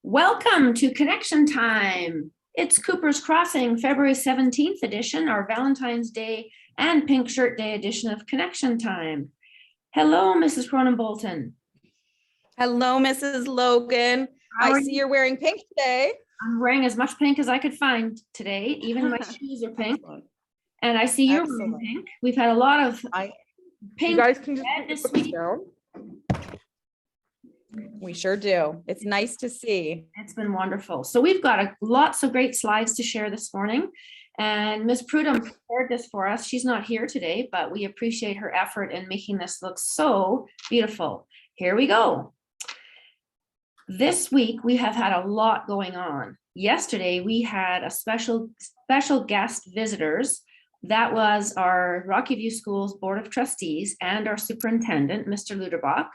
Welcome to Connection Time. It's Cooper's Crossing, February 17th edition, our Valentine's Day and Pink Shirt Day edition of Connection Time. Hello, Mrs. Cronin-Bolton. Hello, Mrs. Logan. I see you're wearing pink today. I'm wearing as much pink as I could find today. Even my shoes are pink. And I see you're wearing pink. We've had a lot of pink. You guys can just this put this week. down. We sure do. It's nice to see. It's been wonderful. So we've got lots of great slides to share this morning. And Ms. Prudham prepared this for us. She's not here today, but we appreciate her effort in making this look so beautiful. Here we go. This week, we have had a lot going on. Yesterday, we had a special guest visitors. That was our Rocky View Schools Board of Trustees and our superintendent, Mr. Luderbach.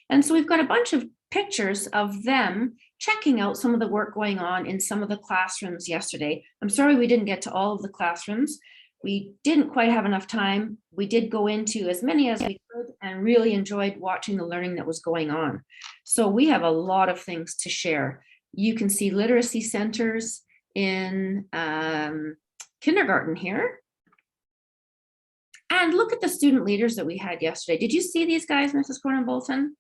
And so we've got a bunch of pictures of them checking out some of the work going on in some of the classrooms yesterday. I'm sorry we didn't get to all of the classrooms. We didn't quite have enough time. We did go into as many as we could and really enjoyed watching the learning that was going on. So we have a lot of things to share. You can see literacy centers in kindergarten here. And look at the student leaders that we had yesterday. Did you see these guys, Mrs. Cronin-Bolton?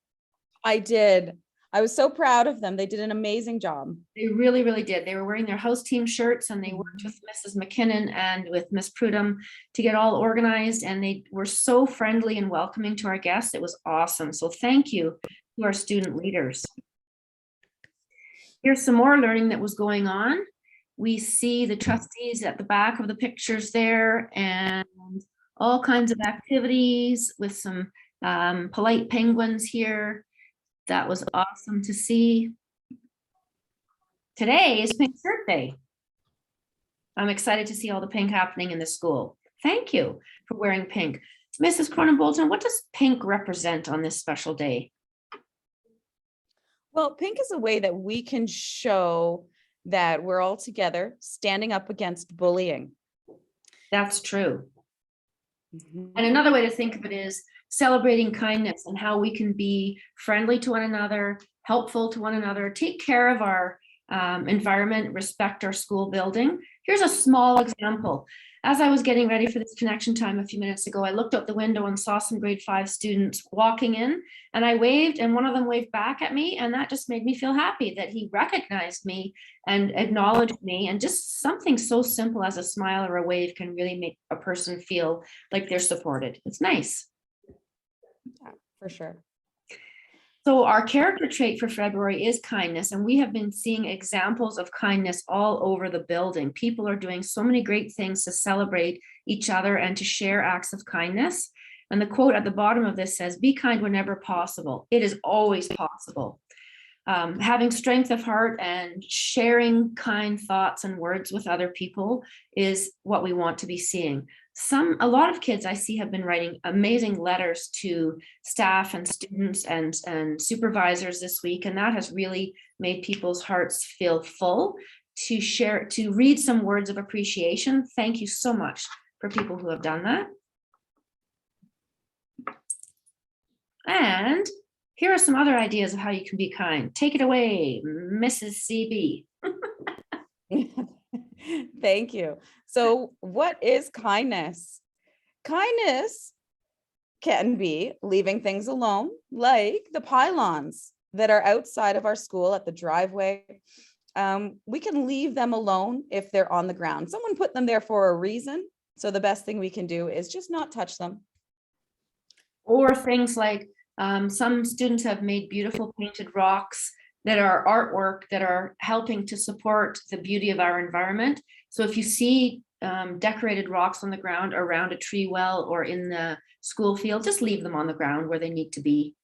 I did. I was so proud of them. They did an amazing job. They really, really did. They were wearing their house team shirts and they worked with Mrs. McKinnon and with Miss Prudham to get all organized. And they were so friendly and welcoming to our guests. It was awesome. So thank you to our student leaders. Here's some more learning that was going on. We see the trustees at the back of the pictures there and all kinds of activities with some polite penguins here. That was awesome to see. Today is Pink Shirt Day. I'm excited to see all the pink happening in the school. Thank you for wearing pink. Mrs. Cronin-Bolton, what does pink represent on this special day? Well, pink is a way that we can show that we're all together standing up against bullying. That's true. And another way to think of it is celebrating kindness and how we can be friendly to one another, helpful to one another, take care of our environment, respect our school building. Here's a small example. As I was getting ready for this connection time a few minutes ago, I looked out the window and saw some grade 5 students walking in and I waved and one of them waved back at me. And that just made me feel happy that he recognized me and acknowledged me. And just something so simple as a smile or a wave can really make a person feel like they're supported. It's nice. Yeah, for sure. So our character trait for February is kindness, and we have been seeing examples of kindness all over the building. People are doing so many great things to celebrate each other and to share acts of kindness. And the quote at the bottom of this says, "Be kind whenever possible." It is always possible. Having strength of heart and sharing kind thoughts and words with other people is what we want to be seeing. A lot of kids I see have been writing amazing letters to staff and students and supervisors this week, and that has really made people's hearts feel full to read some words of appreciation. Thank you so much for people who have done that. And here are some other ideas of how you can be kind. Take it away, Mrs. CB. Thank you. So what is kindness? Kindness can be leaving things alone, like the pylons that are outside of our school at the driveway. We can leave them alone if they're on the ground. Someone put them there for a reason. So the best thing we can do is just not touch them. Or things like some students have made beautiful painted rocks that are artwork that are helping to support the beauty of our environment. So if you see decorated rocks on the ground around a tree well or in the school field, just leave them on the ground where they need to be.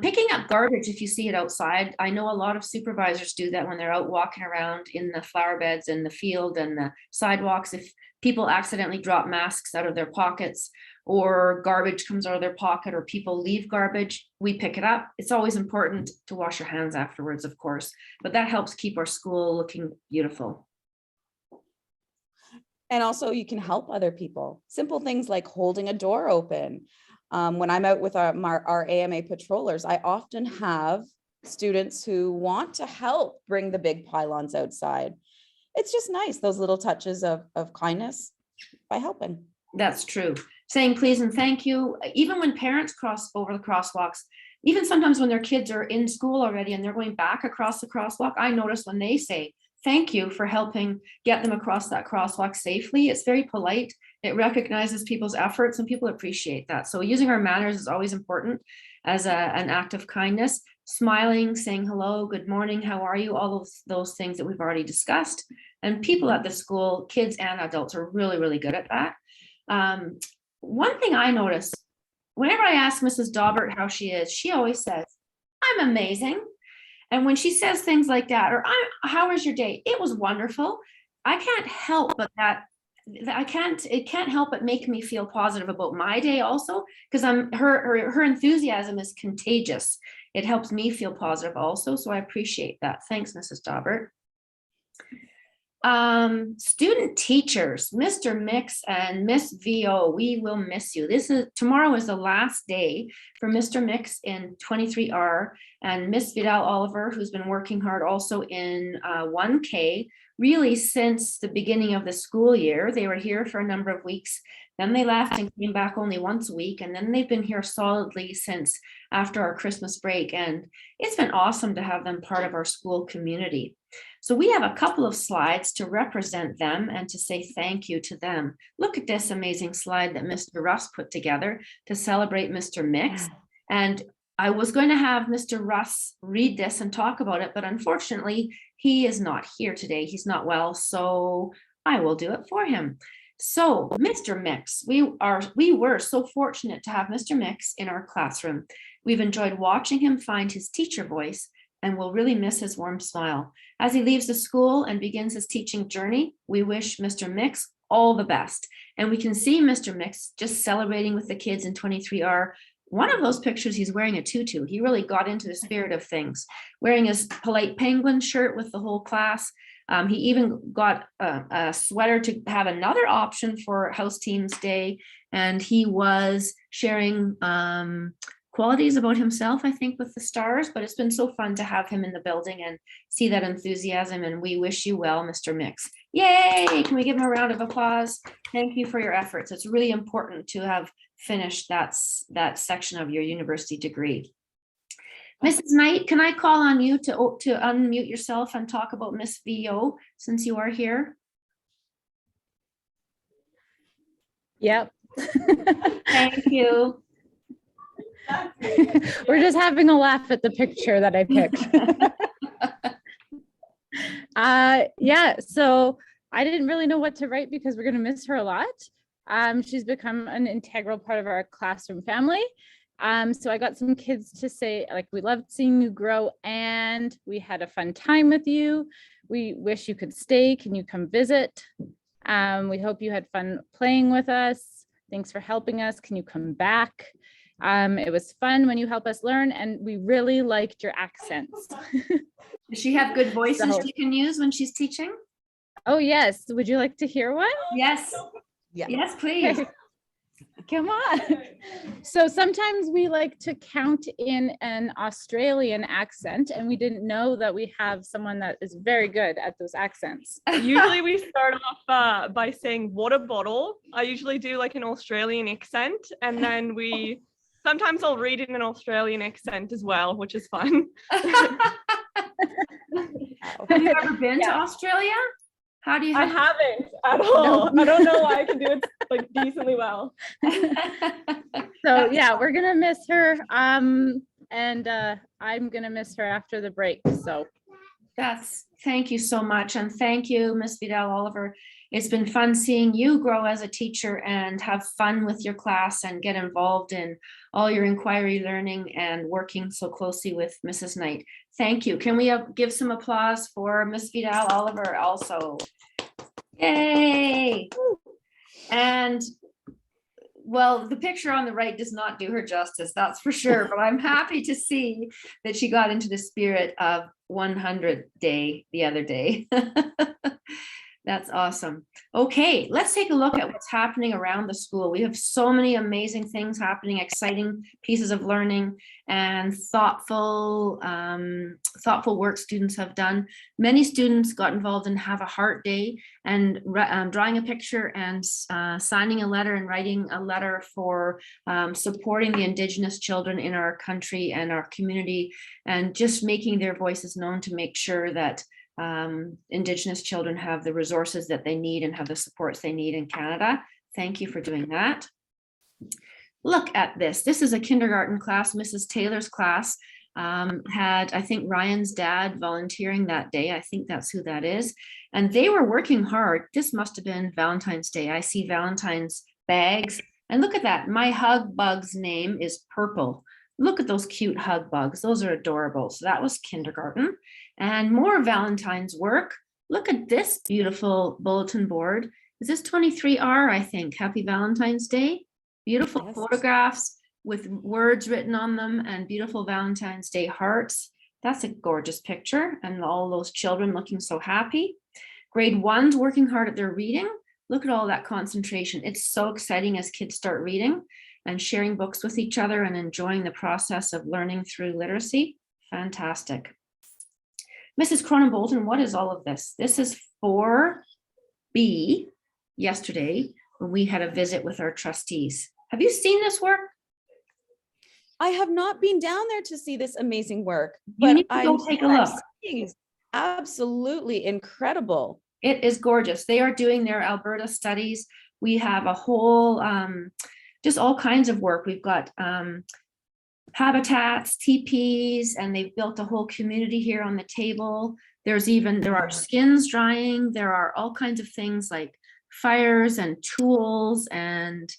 Picking up garbage if you see it outside. I know a lot of supervisors do that when they're out walking around in the flower beds and the field and the sidewalks. If people accidentally drop masks out of their pockets or garbage comes out of their pocket or people leave garbage, we pick it up. It's always important to wash your hands afterwards, of course, but that helps keep our school looking beautiful. And also you can help other people. Simple things like holding a door open. When I'm out with our AMA patrollers, I often have students who want to help bring the big pylons outside. It's just nice, those little touches of kindness by helping. That's true. Saying please and thank you, even when parents cross over the crosswalks, even sometimes when their kids are in school already and they're going back across the crosswalk, I notice when they say thank you for helping get them across that crosswalk safely. It's very polite. It recognizes people's efforts and people appreciate that. So using our manners is always important as an act of kindness. Smiling, saying hello, good morning, how are you? All of those things that we've already discussed. And people at the school, kids and adults, are really, really good at that. One thing I notice, whenever I ask Mrs. Daubert how she is, she always says, I'm amazing. And when she says things like that, or how was your day? It was wonderful. I can't help but it can't help but make me feel positive about my day also, because her enthusiasm is contagious. It helps me feel positive also. So I appreciate that. Thanks, Mrs. Daubert. Student teachers, Mr. Mix and Miss VO, we will miss you. Tomorrow is the last day for Mr. Mix in 23R and Miss Vidal Oliver, who's been working hard also in 1K, really since the beginning of the school year. They were here for a number of weeks, then they left and came back only once a week, and then they've been here solidly since after our Christmas break, and it's been awesome to have them part of our school community. So we have a couple of slides to represent them and to say thank you to them. Look at this amazing slide that Mr. Russ put together to celebrate Mr. Mix. And I was going to have Mr. Russ read this and talk about it, but unfortunately, he is not here today. He's not well, so I will do it for him. So Mr. Mix, we were so fortunate to have Mr. Mix in our classroom. We've enjoyed watching him find his teacher voice and will really miss his warm smile. As he leaves the school and begins his teaching journey, we wish Mr. Mix all the best. And we can see Mr. Mix just celebrating with the kids in 23R. One of those pictures, he's wearing a tutu. He really got into the spirit of things, wearing his polite penguin shirt with the whole class. He even got a sweater to have another option for House Teams Day. And he was sharing qualities about himself, I think, with the stars, but it's been so fun to have him in the building and see that enthusiasm, and we wish you well, Mr. Mix. Yay! Can we give him a round of applause? Thank you for your efforts. It's really important to have finished that section of your university degree. Mrs. Knight, can I call on you to unmute yourself and talk about Miss VO since you are here? Yep. Thank you. We're just having a laugh at the picture that I picked. Yeah, so I didn't really know what to write because we're going to miss her a lot. She's become an integral part of our classroom family. So I got some kids to say, like, we loved seeing you grow and we had a fun time with you. We wish you could stay. Can you come visit? We hope you had fun playing with us. Thanks for helping us. Can you come back? It was fun when you help us learn, and we really liked your accents. Does she have good voices So- she can use when she's teaching? Oh, yes. Would you like to hear one? Yes. Yeah. Yes, please. Come on. So sometimes we like to count in an Australian accent, and we didn't know that we have someone that is very good at those accents. Usually we start off by saying water bottle. I usually do like an Australian accent, and then sometimes I'll read in an Australian accent as well, which is fun. Have you ever been to Australia? How do you I haven't at all. No. I don't know why I can do it like decently well. So yeah, we're gonna miss her. And I'm gonna miss her after the break. So Thank you so much. And thank you, Miss Vidal Oliver. It's been fun seeing you grow as a teacher and have fun with your class and get involved in all your inquiry learning and working so closely with Mrs. Knight. Thank you. Can we give some applause for Miss Vidal Oliver also? Yay! And well, the picture on the right does not do her justice, that's for sure, but I'm happy to see that she got into the spirit of 100 Day the other day. That's awesome. Okay, let's take a look at what's happening around the school. We have so many amazing things happening, exciting pieces of learning and thoughtful work students have done. Many students got involved in Have a Heart Day and drawing a picture and signing a letter and writing a letter for supporting the Indigenous children in our country and our community, and just making their voices known to make sure that Indigenous children have the resources that they need and have the supports they need in Canada. Thank you for doing that. Look at this. This is a kindergarten class. Mrs. Taylor's class had, I think, Ryan's dad volunteering that day. I think that's who that is. And they were working hard. This must have been Valentine's Day. I see Valentine's bags. And look at that. My hug bug's name is Purple. Look at those cute hug bugs. Those are adorable. So that was kindergarten. And more Valentine's work. Look at this beautiful bulletin board. Is this 23R, I think? Happy Valentine's Day. Beautiful Yes. photographs with words written on them and beautiful Valentine's Day hearts. That's a gorgeous picture, and all those children looking so happy. Grade 1's working hard at their reading. Look at all that concentration. It's so exciting as kids start reading and sharing books with each other and enjoying the process of learning through literacy. Fantastic. Mrs. Cronin-Bolton, what is all of this? This is 4B yesterday when we had a visit with our trustees. Have you seen this work? I have not been down there to see this amazing work, You but need to go take a what I'm look. seeing is absolutely incredible. It is gorgeous. They are doing their Alberta studies. We have a whole, just all kinds of work. We've got habitats, teepees, and they've built a whole community here on the table. There are skins drying. There are all kinds of things like fires and tools and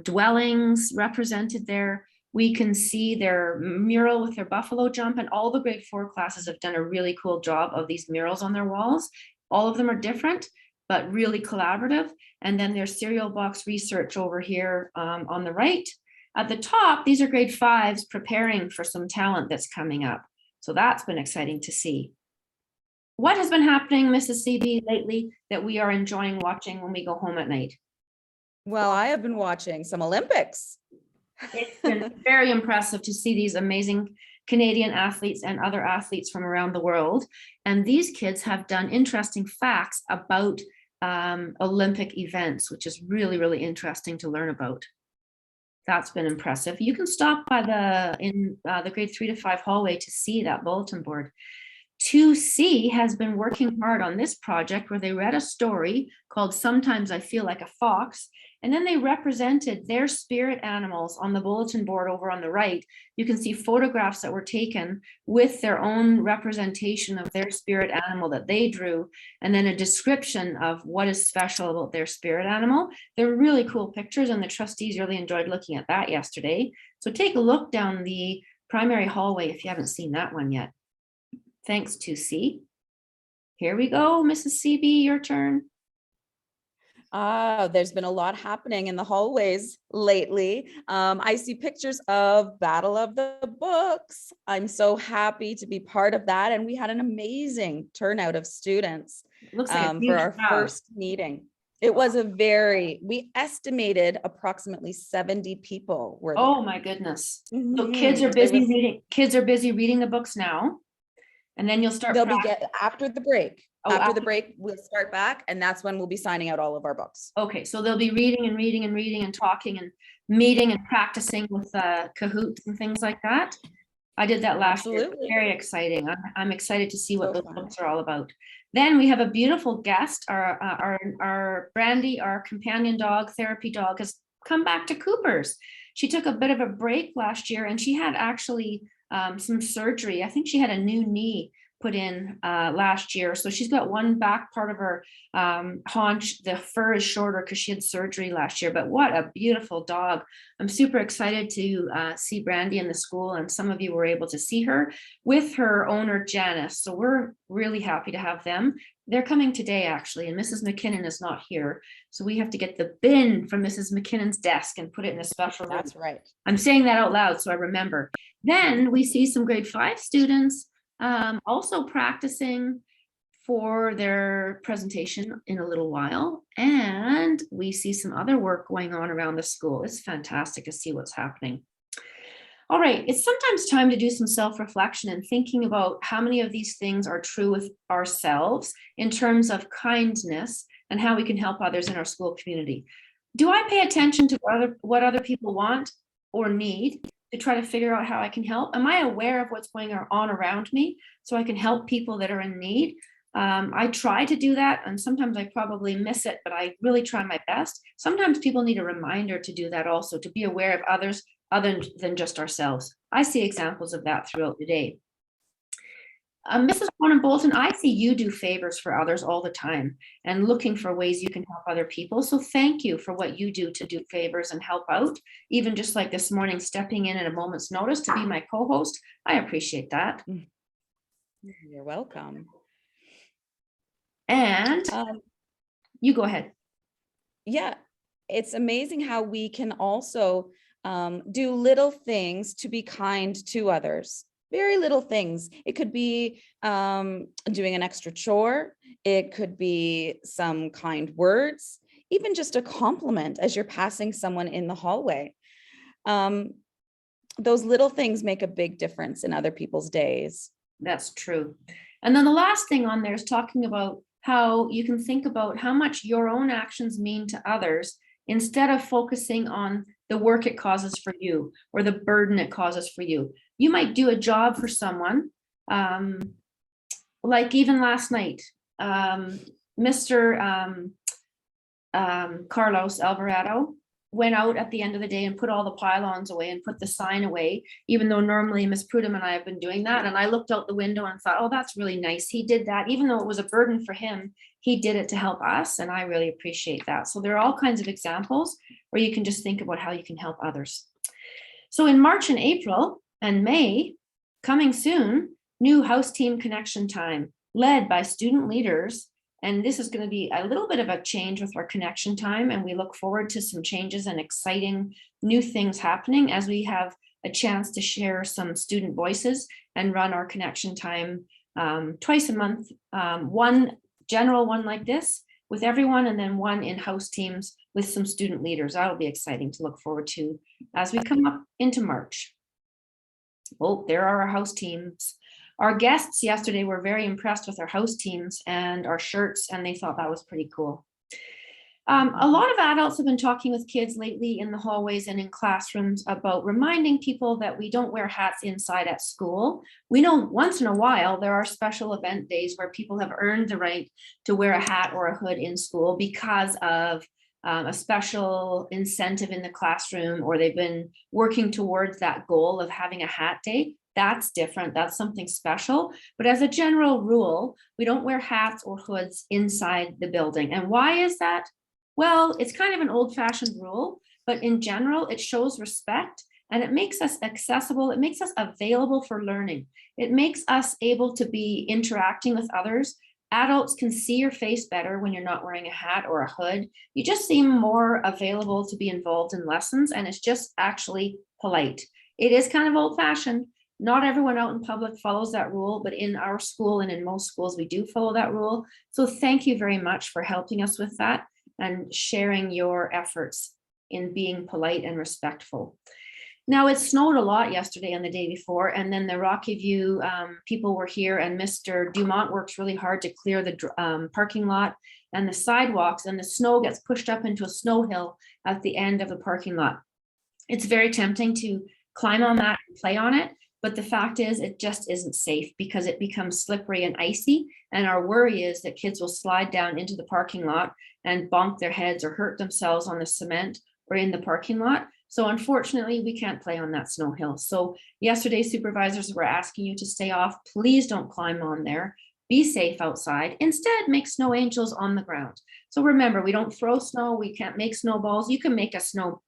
dwellings represented there. We can see their mural with their buffalo jump, and all the grade 4 classes have done a really cool job of these murals on their walls. All of them are different, but really collaborative. And then there's cereal box research over here on the right. At the top, these are grade 5s preparing for some talent that's coming up. So that's been exciting to see. What has been happening, Mrs. CB, lately that we are enjoying watching when we go home at night? Well, I have been watching some Olympics. It's been very impressive to see these amazing Canadian athletes and other athletes from around the world. And these kids have done interesting facts about Olympic events, which is really, really interesting to learn about. That's been impressive. You can stop by the grade 3 to 5 hallway to see that bulletin board. 2C has been working hard on this project where they read a story called Sometimes I Feel Like a Fox, and then they represented their spirit animals on the bulletin board over on the right. You can see photographs that were taken with their own representation of their spirit animal that they drew, and then a description of what is special about their spirit animal. They're really cool pictures, and the trustees really enjoyed looking at that yesterday. So take a look down the primary hallway if you haven't seen that one yet. Thanks, 2C. Here we go, Mrs. CB, your turn. There's been a lot happening in the hallways lately. I see pictures of Battle of the Books. I'm so happy to be part of that. And we had an amazing turnout of students Looks like a for huge our crowd. first meeting. It was we estimated approximately 70 people were there. Oh my goodness. So Mhm. kids are It busy was- reading. Kids are busy reading the books now. And then you'll start. They'll be practicing. after the break. Oh, After after- the break, we'll start back, and that's when we'll be signing out all of our books. Okay, so they'll be reading and reading and reading and talking and meeting and practicing with Kahoots and things like that. I did that last year. Absolutely. Very exciting. I'm excited to see what So those fun. books are all about. Then we have a beautiful guest. Our Brandy, our companion dog, therapy dog, has come back to Cooper's. She took a bit of a break last year, and she had actually some surgery. I think she had a new knee put in last year. So she's got one back part of her haunch. The fur is shorter because she had surgery last year, but what a beautiful dog. I'm super excited to see Brandy in the school, and some of you were able to see her with her owner, Janice. So we're really happy to have them. They're coming today, actually, and Mrs. McKinnon is not here. So we have to get the bin from Mrs. McKinnon's desk and put it in a special room. That's right. I'm saying that out loud so I remember. Then we see some grade 5 students also practicing for their presentation in a little while. And we see some other work going on around the school. It's fantastic to see what's happening. All right, it's sometimes time to do some self-reflection and thinking about how many of these things are true with ourselves in terms of kindness and how we can help others in our school community. Do I pay attention to what other people want or need to try to figure out how I can help? Am I aware of what's going on around me so I can help people that are in need? I try to do that, and sometimes I probably miss it, but I really try my best. Sometimes people need a reminder to do that also, to be aware of others other than just ourselves. I see examples of that throughout the day. Mrs. Cronin Bolton, I see you do favors for others all the time and looking for ways you can help other people. So thank you for what you do to do favors and help out. Even just like this morning, stepping in at a moment's notice to be my co-host. I appreciate that. You're welcome. And you go ahead. Yeah, it's amazing how we can also do little things to be kind to others. Very little things. It could be doing an extra chore. It could be some kind words, even just a compliment as you're passing someone in the hallway. Those little things make a big difference in other people's days. That's true. And then the last thing on there is talking about how you can think about how much your own actions mean to others instead of focusing on the work it causes for you or the burden it causes for you. You might do a job for someone, like even last night, Mr. Carlos Alvarado went out at the end of the day and put all the pylons away and put the sign away, even though normally Miss Prudham and I have been doing that. And I looked out the window and thought, oh, that's really nice. He did that, even though it was a burden for him, he did it to help us. And I really appreciate that. So there are all kinds of examples where you can just think about how you can help others. So in March and April and May, coming soon, new house team connection time led by student leaders. And this is going to be a little bit of a change with our connection time. And we look forward to some changes and exciting new things happening as we have a chance to share some student voices and run our connection time twice a month. One general one like this with everyone, and then one in-house teams with some student leaders. That'll be exciting to look forward to as we come up into March. Oh, there are our house teams. Our guests yesterday were very impressed with our house teams and our shirts, and they thought that was pretty cool. A lot of adults have been talking with kids lately in the hallways and in classrooms about reminding people that we don't wear hats inside at school. We know once in a while there are special event days where people have earned the right to wear a hat or a hood in school because of a special incentive in the classroom, or they've been working towards that goal of having a hat day. That's different. That's something special. But as a general rule, we don't wear hats or hoods inside the building. And why is that? Well, it's kind of an old-fashioned rule, but in general, it shows respect and it makes us accessible. It makes us available for learning. It makes us able to be interacting with others. Adults can see your face better when you're not wearing a hat or a hood. You just seem more available to be involved in lessons, and it's just actually polite. It is kind of old-fashioned. Not everyone out in public follows that rule, but in our school and in most schools, we do follow that rule. So thank you very much for helping us with that and sharing your efforts in being polite and respectful. Now, it snowed a lot yesterday and the day before, and then the Rocky View people were here, and Mr. Dumont works really hard to clear the parking lot and the sidewalks, and the snow gets pushed up into a snow hill at the end of the parking lot. It's very tempting to climb on that and play on it, but the fact is it just isn't safe because it becomes slippery and icy. And our worry is that kids will slide down into the parking lot and bonk their heads or hurt themselves on the cement or in the parking lot. So unfortunately, we can't play on that snow hill. So yesterday, supervisors were asking you to stay off. Please don't climb on there. Be safe outside. Instead, make snow angels on the ground. So remember, we don't throw snow. We can't make snowballs. You can make a snow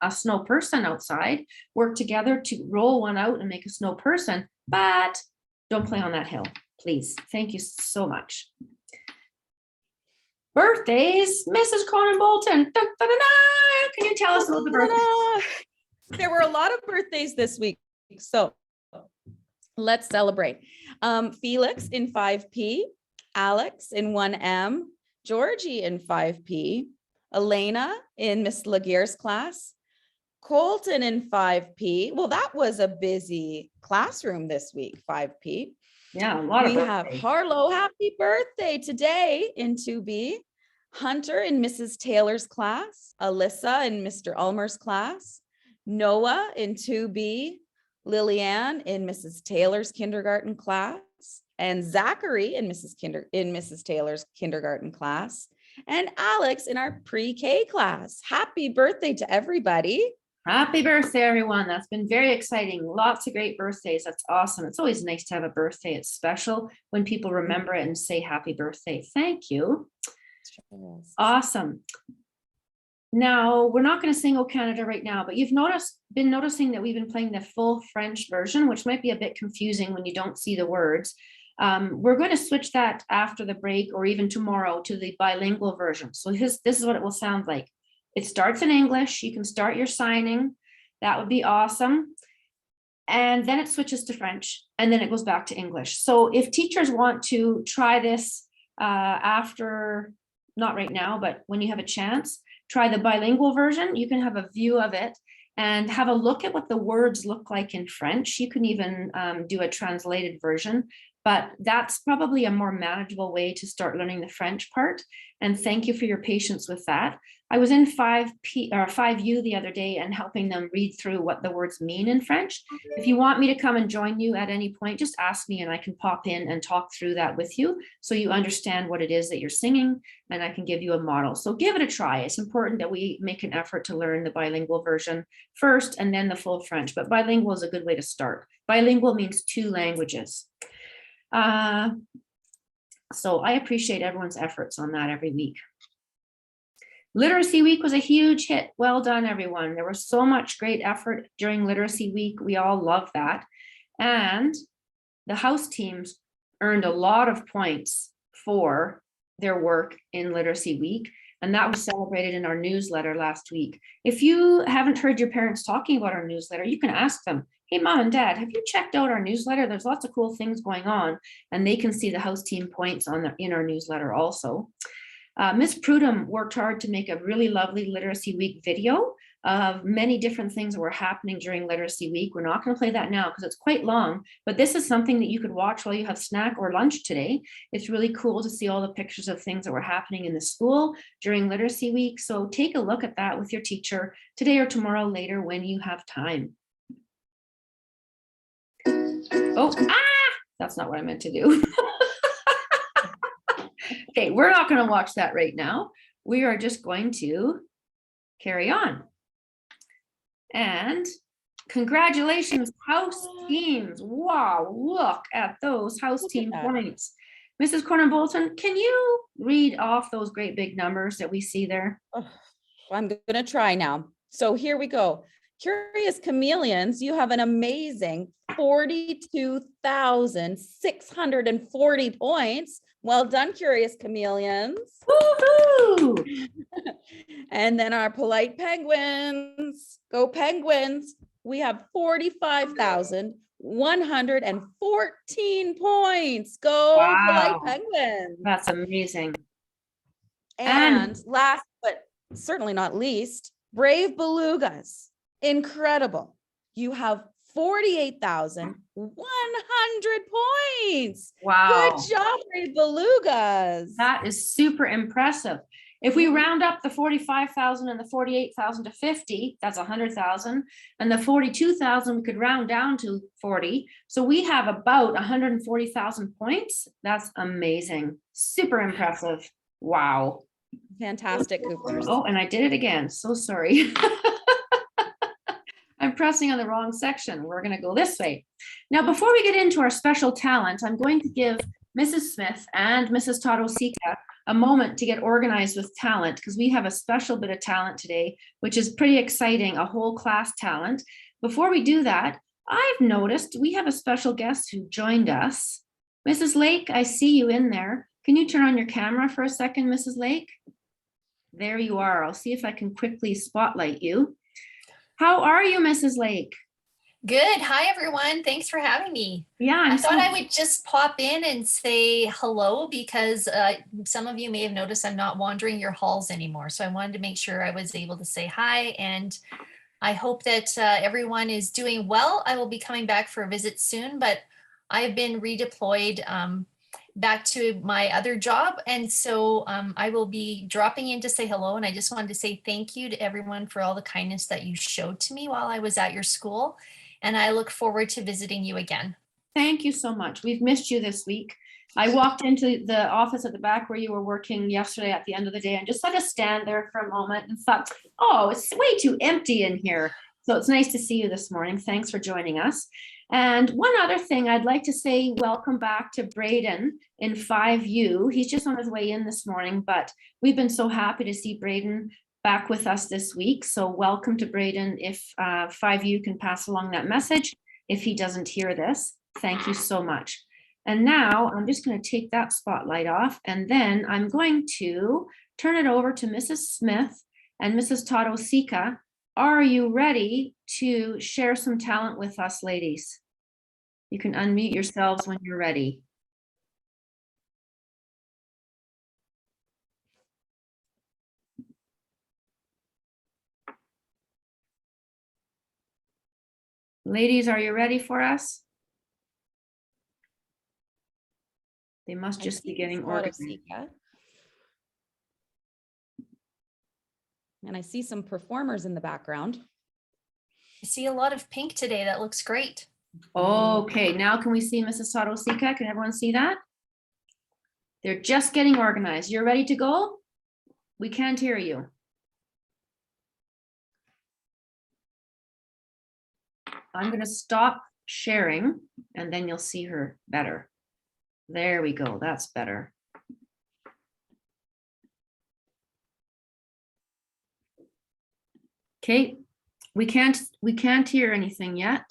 person outside, work together to roll one out and make a snow person, but don't play on that hill, please. Thank you so much. Birthdays, Mrs. Cronin Bolton. Da, da, da, da. Can you tell us about the birthdays? There were a lot of birthdays this week, so let's celebrate. Felix in 5P, Alex in 1M, Georgie in 5P, Elena in Miss Laguerre's class, Colton in 5P. Well, that was a busy classroom this week, 5P. Yeah, a lot of We have birthdays. Harlow, happy birthday today in 2B. Hunter in Mrs. Taylor's class, Alyssa in Mr. Ulmer's class, Noah in 2B, Lillian in Mrs. Taylor's kindergarten class, and Zachary in Mrs. Taylor's kindergarten class, and Alex in our pre-K class. Happy birthday to everybody. Happy birthday, everyone. That's been very exciting. Lots of great birthdays. That's awesome. It's always nice to have a birthday. It's special when people remember it and say happy birthday. Thank you. Awesome. Now, we're not going to sing "O Canada" right now, but you've been noticing that we've been playing the full French version, which might be a bit confusing when you don't see the words. We're going to switch that after the break or even tomorrow to the bilingual version. So this is what it will sound like. It starts in English. You can start your signing. That would be awesome. And then it switches to French, and then it goes back to English. So if teachers want to try this after, not right now, but when you have a chance, try the bilingual version. You can have a view of it and have a look at what the words look like in French. You can even do a translated version, but that's probably a more manageable way to start learning the French part. And thank you for your patience with that. I was in 5U the other day and helping them read through what the words mean in French. If you want me to come and join you at any point, just ask me and I can pop in and talk through that with you so you understand what it is that you're singing and I can give you a model. So give it a try. It's important that we make an effort to learn the bilingual version first and then the full French, but bilingual is a good way to start. Bilingual means 2 languages. So I appreciate everyone's efforts on that every week. Literacy Week was a huge hit. Well done, everyone. There was so much great effort during Literacy Week. We all love that. And the house teams earned a lot of points for their work in Literacy Week. And that was celebrated in our newsletter last week. If you haven't heard your parents talking about our newsletter, you can ask them, hey, Mom and Dad, have you checked out our newsletter? There's lots of cool things going on. And they can see the house team points in our newsletter also. Ms. Prudham worked hard to make a really lovely Literacy Week video of many different things that were happening during Literacy Week. We're not going to play that now because it's quite long, but this is something that you could watch while you have snack or lunch today. It's really cool to see all the pictures of things that were happening in the school during Literacy Week. So take a look at that with your teacher today or tomorrow later when you have time. Oh, that's not what I meant to do. Okay, we're not going to watch that right now. We are just going to carry on. And congratulations, house teams. Wow, look at those house team points. Mrs. Cornyn Bolton, can you read off those great big numbers that we see there? Oh, I'm going to try now. So here we go. Curious Chameleons, you have an amazing 42,640 points. Well done, Curious Chameleons. Woohoo! And then our Polite Penguins, go Penguins. We have 45,114 points. Go Wow. Polite Penguins. That's amazing. And last but certainly not least, Brave Belugas. Incredible. You have 48,100 points. Wow. Good job, Brave Belugas. That is super impressive. If we round up the 45,000 and the 48,000 to 50, that's 100,000. And the 42,000, we could round down to 40. So we have about 140,000 points. That's amazing. Super impressive. Wow. Fantastic, Coopers. Oh, and I did it again. So sorry. I'm pressing on the wrong section. We're going to go this way. Now, before we get into our special talent, I'm going to give Mrs. Smith and Mrs. Tadosika a moment to get organized with talent because we have a special bit of talent today, which is pretty exciting, a whole class talent. Before we do that, I've noticed we have a special guest who joined us. Mrs. Lake, I see you in there. Can you turn on your camera for a second, Mrs. Lake? There you are. I'll see if I can quickly spotlight you. How are you, Mrs. Lake? Good. Hi, everyone. Thanks for having me. Yeah, I I'm thought so I would just pop in and say hello because some of you may have noticed I'm not wandering your halls anymore. So I wanted to make sure I was able to say hi, and I hope that everyone is doing well. I will be coming back for a visit soon, but I've been redeployed back to my other job. And so I will be dropping in to say hello. And I just wanted to say thank you to everyone for all the kindness that you showed to me while I was at your school. And I look forward to visiting you again. Thank you so much. We've missed you this week. I walked into the office at the back where you were working yesterday at the end of the day and just had to stand there for a moment and thought, oh, it's way too empty in here. So it's nice to see you this morning. Thanks for joining us. And one other thing, I'd like to say welcome back to Braden in 5U. He's just on his way in this morning, but we've been so happy to see Braden back with us this week. So welcome to Braden. If 5U can pass along that message, if he doesn't hear this. Thank you so much. And now I'm just going to take that spotlight off, and then I'm going to turn it over to Mrs. Smith and Mrs. Tadosika. Are you ready to share some talent with us, ladies? You can unmute yourselves when you're ready. Ladies, are you ready for us? They must just be getting organized. And I see some performers in the background. I see a lot of pink today. That looks great. Okay, now can we see Mrs. Tadosika? Can everyone see that? They're just getting organized. You're ready to go? We can't hear you. I'm going to stop sharing and then you'll see her better. There we go. That's better. Okay, we can't hear anything yet.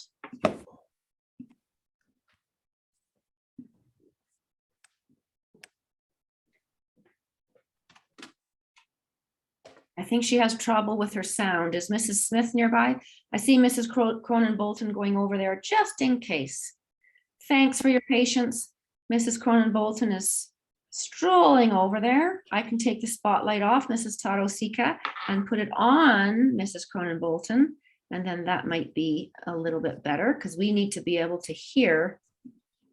I think she has trouble with her sound. Is Mrs. Smith nearby? I see Mrs. Cronin Bolton going over there just in case. Thanks for your patience. Mrs. Cronin Bolton is strolling over there. I can take the spotlight off Mrs. Tadosika and put it on Mrs. Cronin Bolton. And then that might be a little bit better because we need to be able to hear.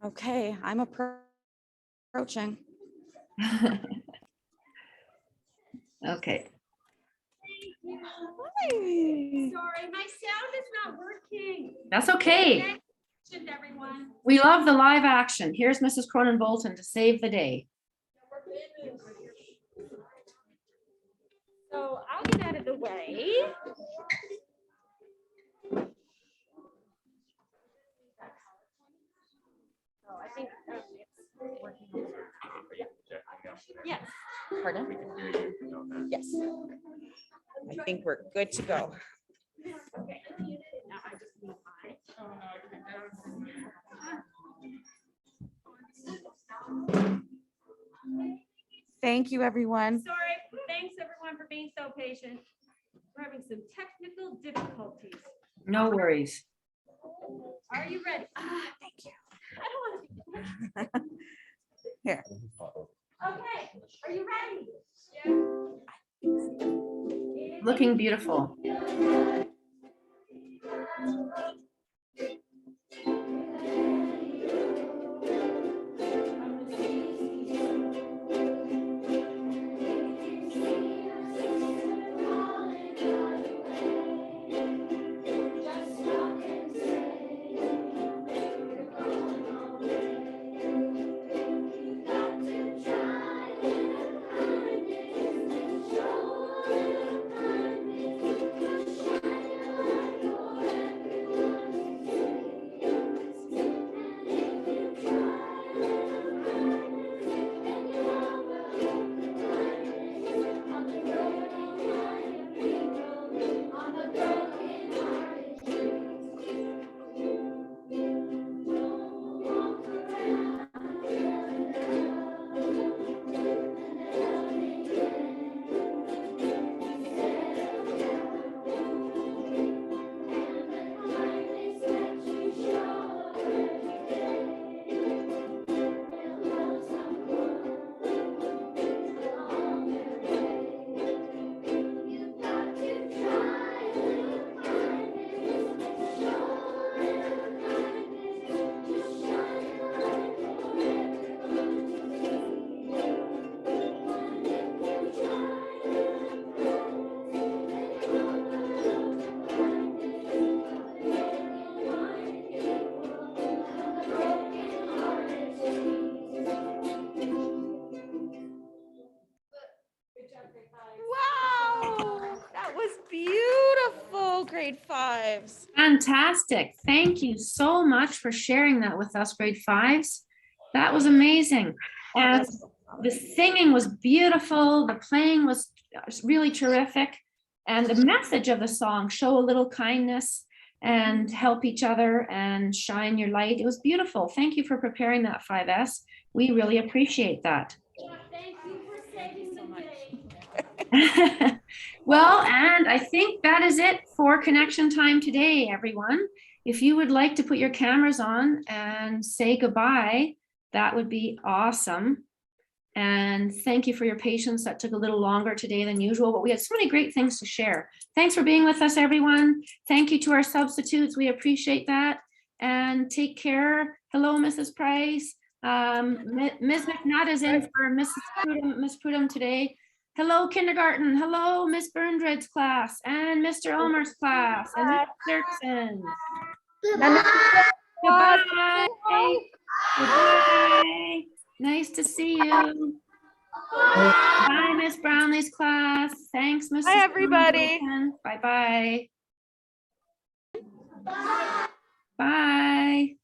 Okay, I'm approaching. Okay. Hi. Sorry, my sound is not working. That's okay. Everyone. We love the live action. Here's Mrs. Cronin Bolton to save the day. So I'll get out of the way. So I think it's working. Yes. Pardon? Yes. I think we're good to go. Okay. Now I just need Thank you, everyone. Sorry. Thanks everyone for being so patient. We're having some technical difficulties. No worries. Are you ready? Thank you. I don't want to. Here. Okay. Are you ready? Looking beautiful. grade fives. Fantastic. Thank you so much for sharing that with us, grade fives. That was amazing. And the singing was beautiful. The playing was really terrific. And the message of the song, show a little kindness and help each other and shine your light. It was beautiful. Thank you for preparing that 5S. We really appreciate that. Thank you for saving the day. Well, and I think that is it for connection time today, everyone. If you would like to put your cameras on and say goodbye, that would be awesome. And thank you for your patience. That took a little longer today than usual, but we had so many great things to share. Thanks for being with us, everyone. Thank you to our substitutes. We appreciate that. And take care. Hello, Mrs. Price. Ms. McNutt is in for Miss Prudham today. Hello, kindergarten. Hello, Miss Burndred's class and Mr. Elmer's class and Miss Dirksen. Goodbye. Goodbye. Nice to see you. Bye, Miss Brownlee's class. Thanks, Mrs. Hi, everybody. Bye-bye. Bye.